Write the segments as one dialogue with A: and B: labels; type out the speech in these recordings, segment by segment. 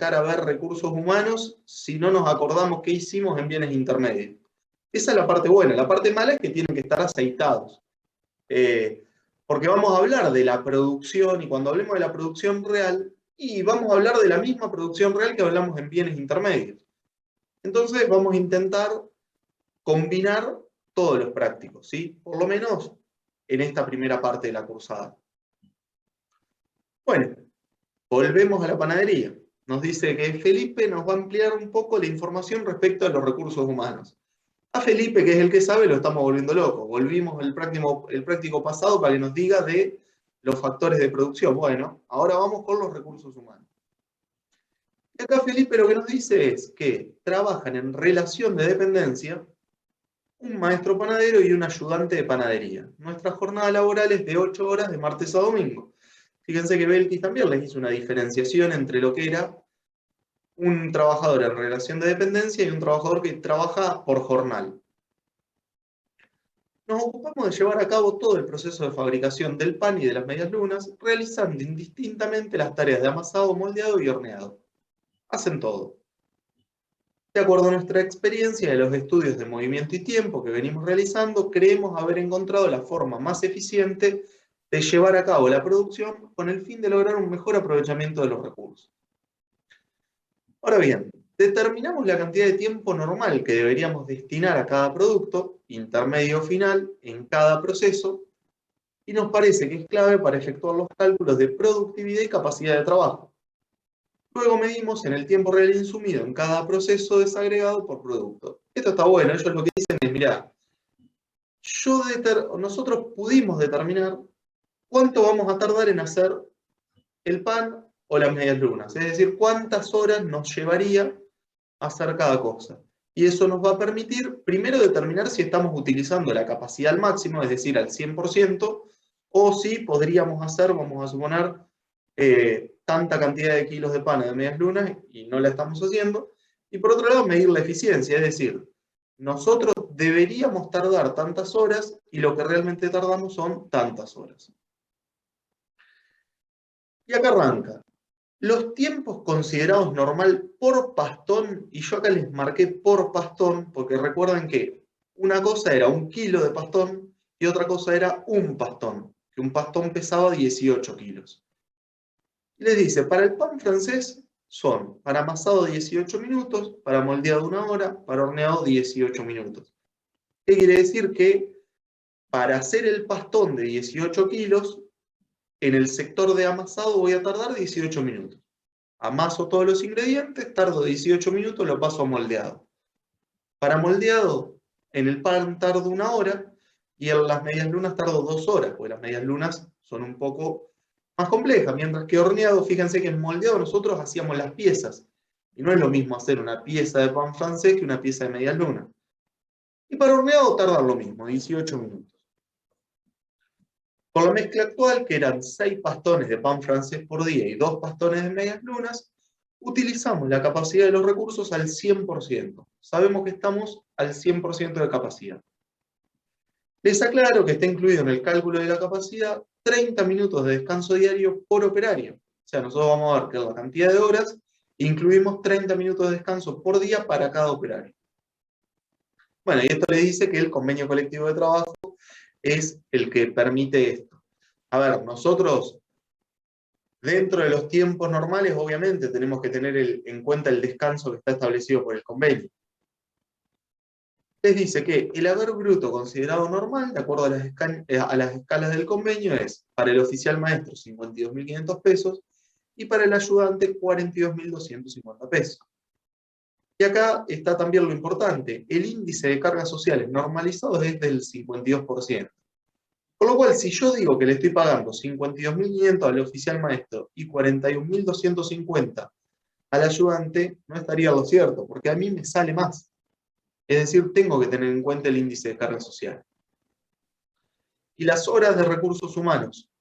A: a ver recursos humanos si no nos acordamos qué hicimos en bienes intermedios. Esa es la parte buena. La parte mala es que tienen que estar aceitados. Porque vamos a hablar de la producción, y cuando hablemos de la producción real, y vamos a hablar de la misma producción real que hablamos en bienes intermedios. Entonces vamos a intentar combinar todos los prácticos, ¿sí? Por lo menos en esta primera parte de la cursada. Bueno, volvemos a la panadería. Nos dice que Felipe nos va a ampliar un poco la información respecto a los recursos humanos. A Felipe, que es el que sabe, lo estamos volviendo loco. Volvimos el práctico pasado para que nos diga de los factores de producción. Bueno, ahora vamos con los recursos humanos. Y acá Felipe lo que nos dice es que trabajan en relación de dependencia un maestro panadero y un ayudante de panadería. Nuestra jornada laboral es de 8 horas de martes a domingo. Fíjense que Belkis también les hizo una diferenciación entre lo que era un trabajador en relación de dependencia y un trabajador que trabaja por jornal. Nos ocupamos de llevar a cabo todo el proceso de fabricación del pan y de las medias lunas, realizando indistintamente las tareas de amasado, moldeado y horneado. Hacen todo. De acuerdo a nuestra experiencia de los estudios de movimiento y tiempo que venimos realizando, creemos haber encontrado la forma más eficiente de llevar a cabo la producción con el fin de lograr un mejor aprovechamiento de los recursos. Ahora bien, determinamos la cantidad de tiempo normal que deberíamos destinar a cada producto, intermedio o final, en cada proceso, y nos parece que es clave para efectuar los cálculos de productividad y capacidad de trabajo. Luego medimos en el tiempo real insumido en cada proceso desagregado por producto. Esto está bueno, ellos lo que dicen es, mirá, nosotros pudimos determinar cuánto vamos a tardar en hacer el pan o las medias lunas, es decir, cuántas horas nos llevaría hacer cada cosa. Y eso nos va a permitir, primero, determinar si estamos utilizando la capacidad al máximo, es decir, al 100%, o si podríamos hacer, vamos a suponer, tanta cantidad de kilos de pan o de medias lunas y no la estamos haciendo. Y por otro lado, medir la eficiencia, es decir, nosotros deberíamos tardar tantas horas y lo que realmente tardamos son tantas horas. Y acá arranca. Los tiempos considerados normal por pastón, y yo acá les marqué por pastón, porque recuerden que una cosa era 1 kilo de pastón y otra cosa era un pastón, que un pastón pesaba 18 kilos. Y les dice, para el pan francés son para amasado 18 minutos, para moldeado 1 hora, para horneado 18 minutos. ¿Qué quiere decir? Que para hacer el pastón de 18 kilos, en el sector de amasado voy a tardar 18 minutos. Amaso todos los ingredientes, tardo 18 minutos, lo paso a moldeado. Para moldeado, en el pan tardo 1 hora y en las medias lunas tardo 2 horas, porque las medias lunas son un poco más complejas, mientras que horneado, fíjense que en moldeado nosotros hacíamos las piezas, y no es lo mismo hacer una pieza de pan francés que una pieza de medias lunas. Y para horneado tarda lo mismo, 18 minutos. Con la mezcla actual, que eran 6 pastones de pan francés por día y 2 pastones de medias lunas, utilizamos la capacidad de los recursos al 100%. Sabemos que estamos al 100% de capacidad. Les aclaro que está incluido en el cálculo de la capacidad 30 minutos de descanso diario por operario. O sea, nosotros vamos a ver que la cantidad de horas, incluimos 30 minutos de descanso por día para cada operario. Bueno, y esto le dice que el convenio colectivo de trabajo es el que permite esto. A ver, nosotros, dentro de los tiempos normales, obviamente, tenemos que tener en cuenta el descanso que está establecido por el convenio. Les dice que el haber bruto considerado normal, de acuerdo a las escalas del convenio, es para el oficial maestro 52.500 pesos y para el ayudante 42.250 pesos. Y acá está también lo importante, el índice de cargas sociales normalizados es del 52%. Con lo cual, si yo digo que le estoy pagando 52.500 al oficial maestro y 41.250 al ayudante, no estaría lo cierto, porque a mí me sale más. Es decir, tengo que tener en cuenta el índice de carga social. Y las horas de recursos humanos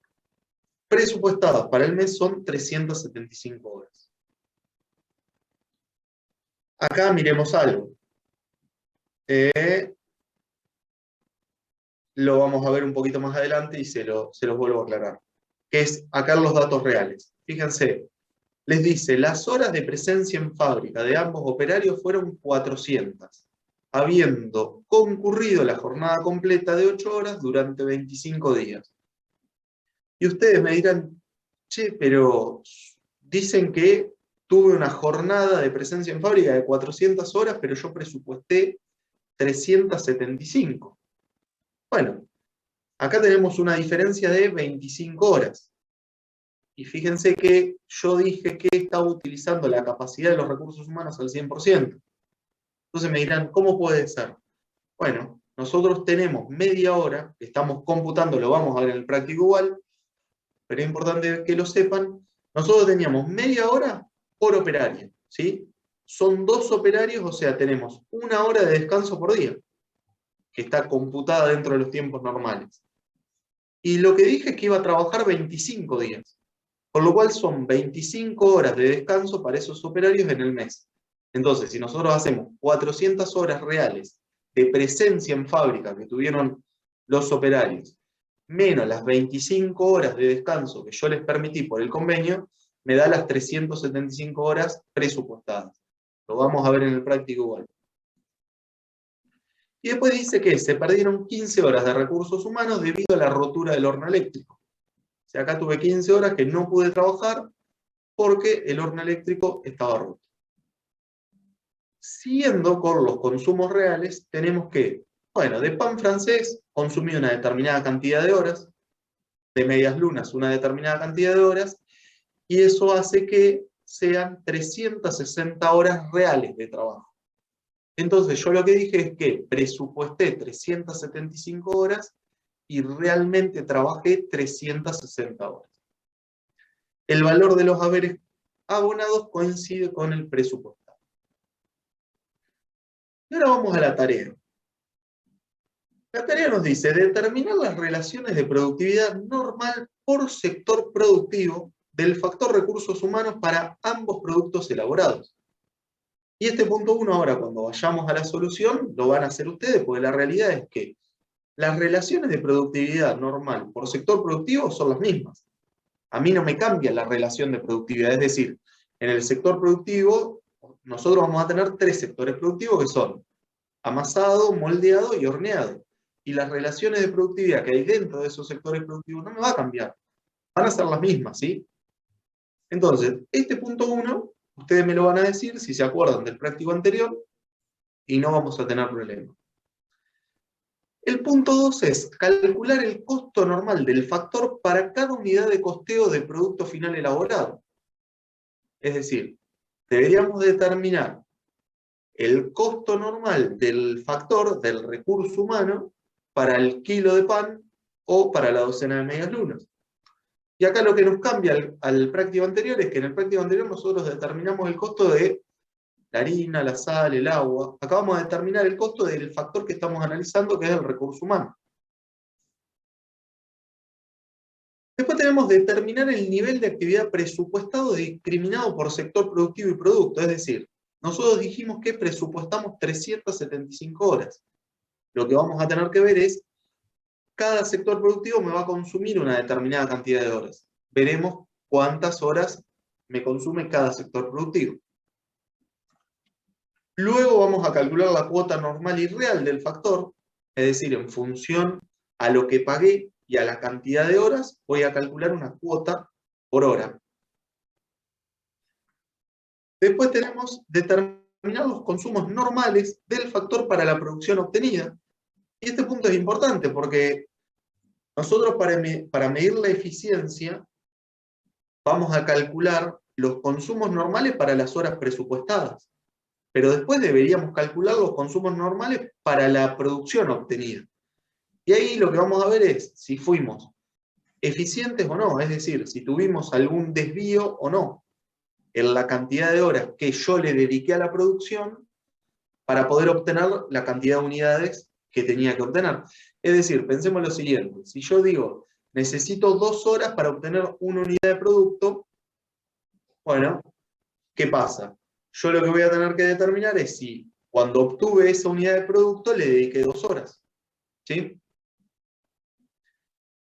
A: presupuestadas para el mes son 375 horas. Acá miremos algo. Lo vamos a ver un poquito más adelante y se los vuelvo a aclarar. Que es acá los datos reales. Fíjense, les dice, las horas de presencia en fábrica de ambos operarios fueron 400, habiendo concurrido la jornada completa de 8 horas durante 25 días. Y ustedes me dirán, che, pero dicen que tuve una jornada de presencia en fábrica de 400 horas, pero yo presupuesté 375. Bueno, acá tenemos una diferencia de 25 horas. Y fíjense que yo dije que estaba utilizando la capacidad de los recursos humanos al 100%. Entonces me dirán, ¿cómo puede ser? Bueno, nosotros tenemos media hora, que estamos computando, lo vamos a ver en el práctico igual, pero es importante que lo sepan, nosotros teníamos media hora por operario, ¿sí? Son 2 operarios, o sea, tenemos 1 hora de descanso por día, que está computada dentro de los tiempos normales. Y lo que dije es que iba a trabajar 25 días, por lo cual son 25 horas de descanso para esos operarios en el mes. Entonces, si nosotros hacemos 400 horas reales de presencia en fábrica que tuvieron los operarios, menos las 25 horas de descanso que yo les permití por el convenio, me da las 375 horas presupuestadas. Lo vamos a ver en el práctico igual. Y después dice que se perdieron 15 horas de recursos humanos debido a la rotura del horno eléctrico. O sea, acá tuve 15 horas que no pude trabajar porque el horno eléctrico estaba roto. Siguiendo con los consumos reales, tenemos que, bueno, de pan francés consumí una determinada cantidad de horas, de medias lunas una determinada cantidad de horas, y eso hace que sean 360 horas reales de trabajo. Entonces yo lo que dije es que presupuesté 375 horas y realmente trabajé 360 horas. El valor de los haberes abonados coincide con el presupuestado. Y ahora vamos a la tarea. La tarea nos dice determinar las relaciones de productividad normal por sector productivo del factor recursos humanos para ambos productos elaborados. Y este punto 1 ahora, cuando vayamos a la solución, lo van a hacer ustedes, porque la realidad es que las relaciones de productividad normal por sector productivo son las mismas. A mí no me cambia la relación de productividad, es decir, en el sector productivo nosotros vamos a tener 3 sectores productivos que son amasado, moldeado y horneado. Y las relaciones de productividad que hay dentro de esos sectores productivos no me va a cambiar, van a ser las mismas, ¿sí? Entonces, este punto 1, ustedes me lo van a decir si se acuerdan del práctico anterior y no vamos a tener problema. El punto 2 es calcular el costo normal del factor para cada unidad de costeo de producto final elaborado. Es decir, deberíamos determinar el costo normal del factor del recurso humano para el kilo de pan o para la docena de medias lunas. Y acá lo que nos cambia al práctico anterior es que en el práctico anterior nosotros determinamos el costo de la harina, la sal, el agua. Acá vamos a determinar el costo del factor que estamos analizando, que es el recurso humano. Después tenemos determinar el nivel de actividad presupuestado discriminado por sector productivo y producto. Es decir, nosotros dijimos que presupuestamos 375 horas. Lo que vamos a tener que ver es, cada sector productivo me va a consumir una determinada cantidad de horas. Veremos cuántas horas me consume cada sector productivo. Luego vamos a calcular la cuota normal y real del factor, es decir, en función a lo que pagué y a la cantidad de horas, voy a calcular una cuota por hora. Después tenemos determinar los consumos normales del factor para la producción obtenida. Y este punto es importante porque nosotros para medir la eficiencia vamos a calcular los consumos normales para las horas presupuestadas. Pero después deberíamos calcular los consumos normales para la producción obtenida. Y ahí lo que vamos a ver es si fuimos eficientes o no, es decir, si tuvimos algún desvío o no en la cantidad de horas que yo le dediqué a la producción para poder obtener la cantidad de unidades que tenía que obtener. Es decir, pensemos lo siguiente, si yo digo, necesito 2 horas para obtener una unidad de producto, bueno, ¿qué pasa? Yo lo que voy a tener que determinar es si cuando obtuve esa unidad de producto le dediqué 2 horas. ¿Sí?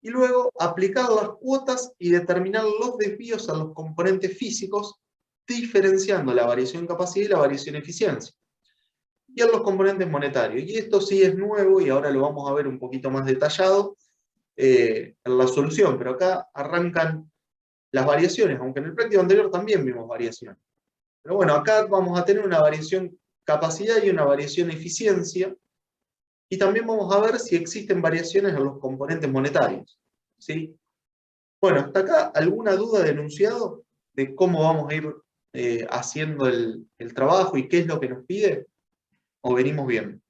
A: y luego aplicar las cuotas y determinar los desvíos a los componentes físicos, diferenciando la variación en capacidad y la variación en eficiencia. Y en los componentes monetarios. Y esto sí es nuevo y ahora lo vamos a ver un poquito más detallado en la solución, pero acá arrancan las variaciones, aunque en el práctico anterior también vimos variaciones. Pero bueno, acá vamos a tener una variación capacidad y una variación eficiencia, y también vamos a ver si existen variaciones en los componentes monetarios. ¿Sí? Bueno, hasta acá, ¿alguna duda de enunciado de cómo vamos a ir haciendo el trabajo y qué es lo que nos pide? ¿O venimos bien?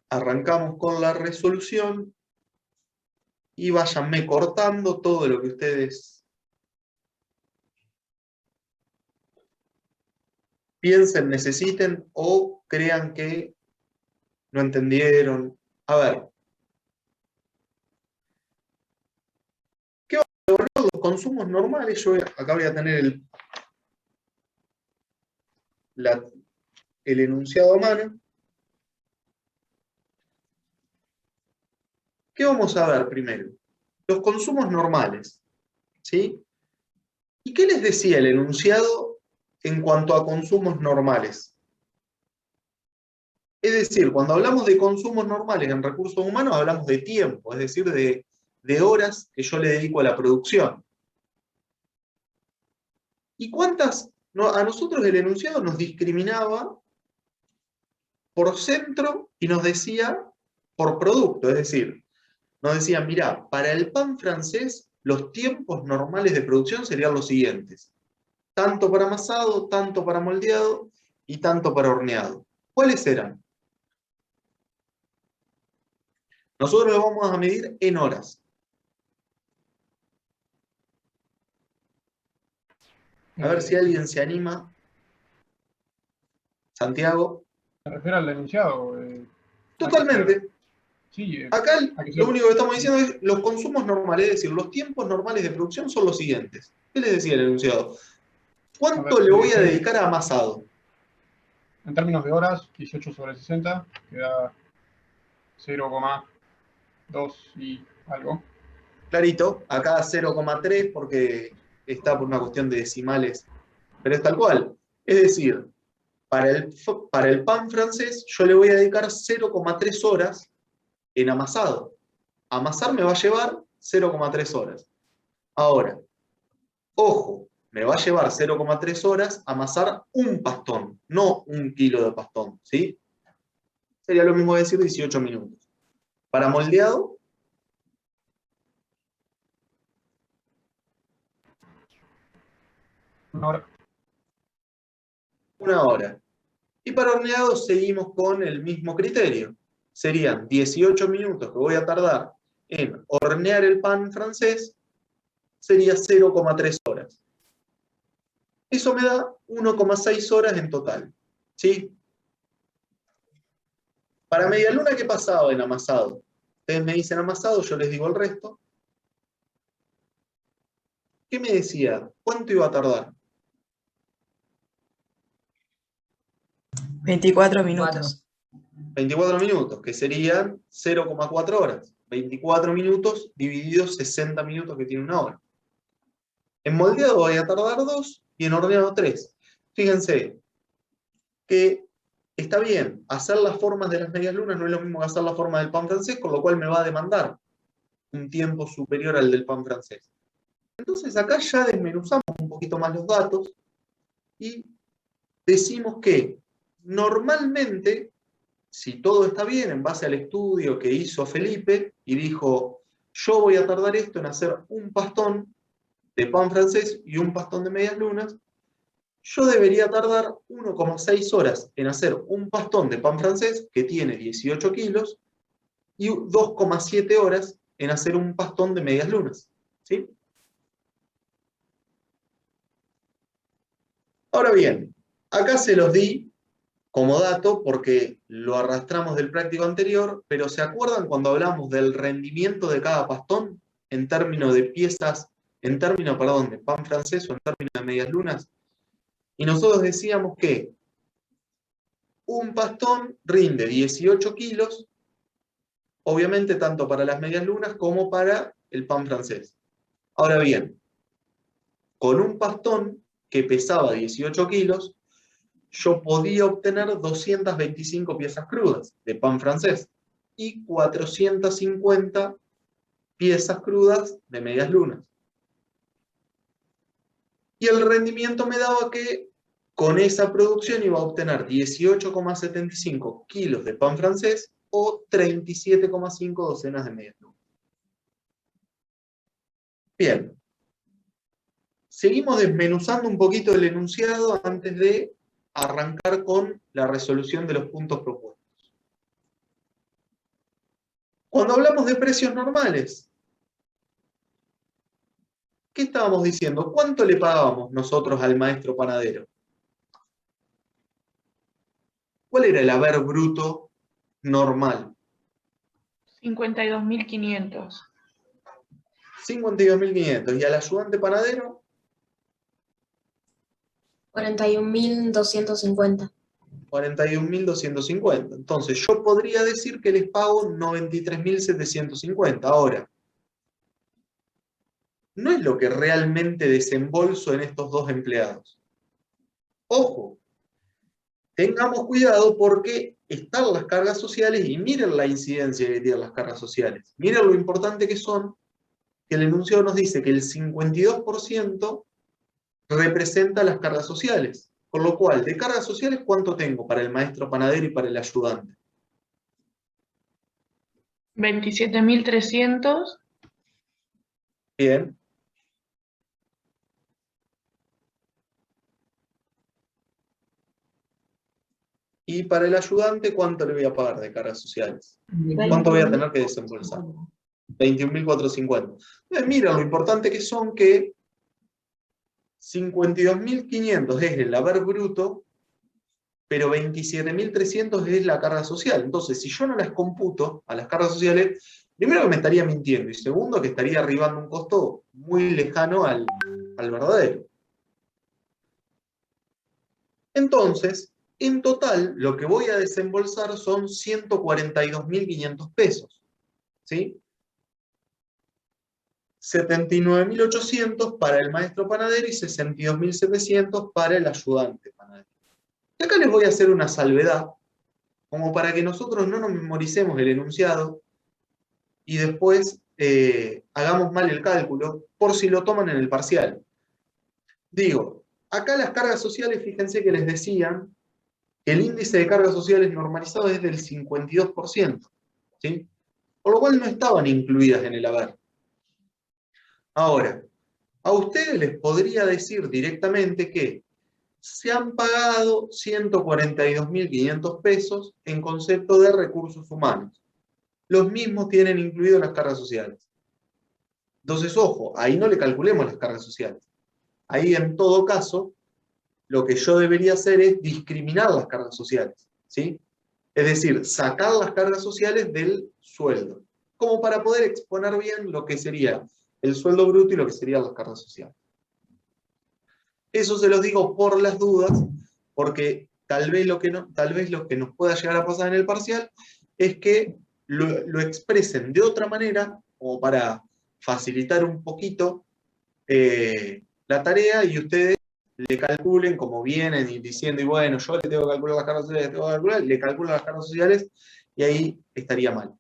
A: Arrancamos con la resolución y váyanme cortando todo lo que ustedes piensen, necesiten o crean que no entendieron. A ver, ¿qué van a evaluar los consumos normales? Yo acá voy a tener el enunciado a mano. ¿Qué vamos a ver primero? Los consumos normales, ¿sí? ¿Y qué les decía el enunciado en cuanto a consumos normales? Es decir, cuando hablamos de consumos normales en recursos humanos, hablamos de tiempo, es decir, de horas que yo le dedico a la producción. ¿Y cuántas? A nosotros el enunciado nos discriminaba por centro y nos decía por producto, es decir, nos decía, mirá, para el pan francés los tiempos normales de producción serían los siguientes: tanto para amasado, tanto para moldeado y tanto para horneado. ¿Cuáles eran? Nosotros lo vamos a medir en horas. A ver si alguien se anima. Santiago.
B: ¿Se refiere al enunciado?
A: Totalmente.
B: Sí,
A: Acá lo único que estamos diciendo es los consumos normales, es decir, los tiempos normales de producción son los siguientes. ¿Qué les decía el enunciado? ¿Cuánto le voy a dedicar a amasado?
B: En términos de horas, 18 sobre 60, queda 0,2 y algo.
A: Clarito, acá 0,3 porque está por una cuestión de decimales, pero es tal cual. Es decir, para el pan francés yo le voy a dedicar 0,3 horas en amasado. Amasar me va a llevar 0,3 horas. Ahora, ojo, me va a llevar 0,3 horas amasar un pastón, no un kilo de pastón, ¿sí? Sería lo mismo decir 18 minutos. Para moldeado, una hora. Y para horneado seguimos con el mismo criterio. Serían 18 minutos que voy a tardar en hornear el pan francés, sería 0,3 horas. Eso me da 1,6 horas en total. ¿Sí? Para media luna, ¿qué pasaba en amasado? Ustedes me dicen amasado, yo les digo el resto. ¿Qué me decía? ¿Cuánto iba a tardar?
C: 24 minutos.
A: 24 minutos, que serían 0,4 horas. 24 minutos divididos 60 minutos, que tiene una hora. En moldeado voy a tardar 2 y en horneado 3. Fíjense que está bien, hacer las formas de las medias lunas no es lo mismo que hacer la forma del pan francés, con lo cual me va a demandar un tiempo superior al del pan francés. Entonces acá ya desmenuzamos un poquito más los datos y decimos que normalmente, si todo está bien en base al estudio que hizo Felipe y dijo, yo voy a tardar esto en hacer un pastón de pan francés y un pastón de medias lunas, yo debería tardar 1,6 horas en hacer un pastón de pan francés que tiene 18 kilos y 2,7 horas en hacer un pastón de medias lunas. ¿Sí? Ahora bien, acá se los di como dato porque lo arrastramos del práctico anterior, pero ¿se acuerdan cuando hablamos del rendimiento de cada pastón en términos de piezas, en términos, perdón, de pan francés o en términos de medias lunas? Y nosotros decíamos que un pastón rinde 18 kilos, obviamente tanto para las medias lunas como para el pan francés. Ahora bien, con un pastón que pesaba 18 kilos, yo podía obtener 225 piezas crudas de pan francés y 450 piezas crudas de medias lunas. Y el rendimiento me daba que con esa producción iba a obtener 18,75 kilos de pan francés o 37,5 docenas de medias lunas. Bien. Seguimos desmenuzando un poquito el enunciado antes de arrancar con la resolución de los puntos propuestos. Cuando hablamos de precios normales, ¿qué estábamos diciendo? ¿Cuánto le pagábamos nosotros al maestro panadero? ¿Cuál era el haber bruto normal?
C: 52.500.
A: 52.500. ¿Y al ayudante panadero?
D: 41.250.
A: 41.250. Entonces yo podría decir que les pago 93.750. Ahora, no es lo que realmente desembolso en estos dos empleados. Ojo, tengamos cuidado porque están las cargas sociales y miren la incidencia que tienen las cargas sociales. Miren lo importante que son, que el enunciado nos dice que el 52% representa las cargas sociales. Con lo cual, de cargas sociales, ¿cuánto tengo para el maestro panadero y para el ayudante?
C: 27.300.
A: Bien. Y para el ayudante, ¿cuánto le voy a pagar de cargas sociales? ¿Cuánto voy a tener que desembolsar? 21.450. Entonces, mira, lo importante que son que 52.500 es el haber bruto, pero 27.300 es la carga social. Entonces, si yo no las computo a las cargas sociales, primero que me estaría mintiendo, y segundo que estaría arribando un costo muy lejano al verdadero. Entonces, en total, lo que voy a desembolsar son 142.500 pesos. ¿Sí? 79.800 para el maestro panadero y 62.700 para el ayudante panadero. Y acá les voy a hacer una salvedad, como para que nosotros no nos memoricemos el enunciado y después hagamos mal el cálculo, por si lo toman en el parcial. Digo, acá las cargas sociales, fíjense que les decían que el índice de cargas sociales normalizado es del 52%, ¿sí? Por lo cual no estaban incluidas en el haber. Ahora, a ustedes les podría decir directamente que se han pagado 142.500 pesos en concepto de recursos humanos. Los mismos tienen incluido las cargas sociales. Entonces, ojo, ahí no le calculemos las cargas sociales. Ahí, en todo caso, lo que yo debería hacer es discriminar las cargas sociales, ¿sí? Es decir, sacar las cargas sociales del sueldo, como para poder exponer bien lo que sería el sueldo bruto y lo que serían las cargas sociales. Eso se los digo por las dudas, porque tal vez lo que nos pueda llegar a pasar en el parcial es que lo expresen de otra manera, como para facilitar un poquito la tarea, y ustedes le calculen como vienen y diciendo, y bueno, yo le tengo que calcular las cargas sociales, le calculan las cargas sociales, y ahí estaría mal.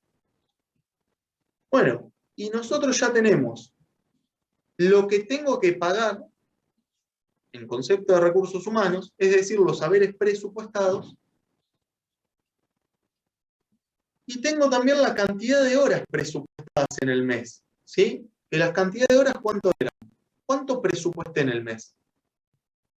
A: Bueno, y nosotros ya tenemos lo que tengo que pagar en concepto de recursos humanos, es decir, los saberes presupuestados, y tengo también la cantidad de horas presupuestadas en el mes, ¿sí? Que las cantidades de horas, ¿cuánto eran? ¿Cuánto presupuesté en el mes?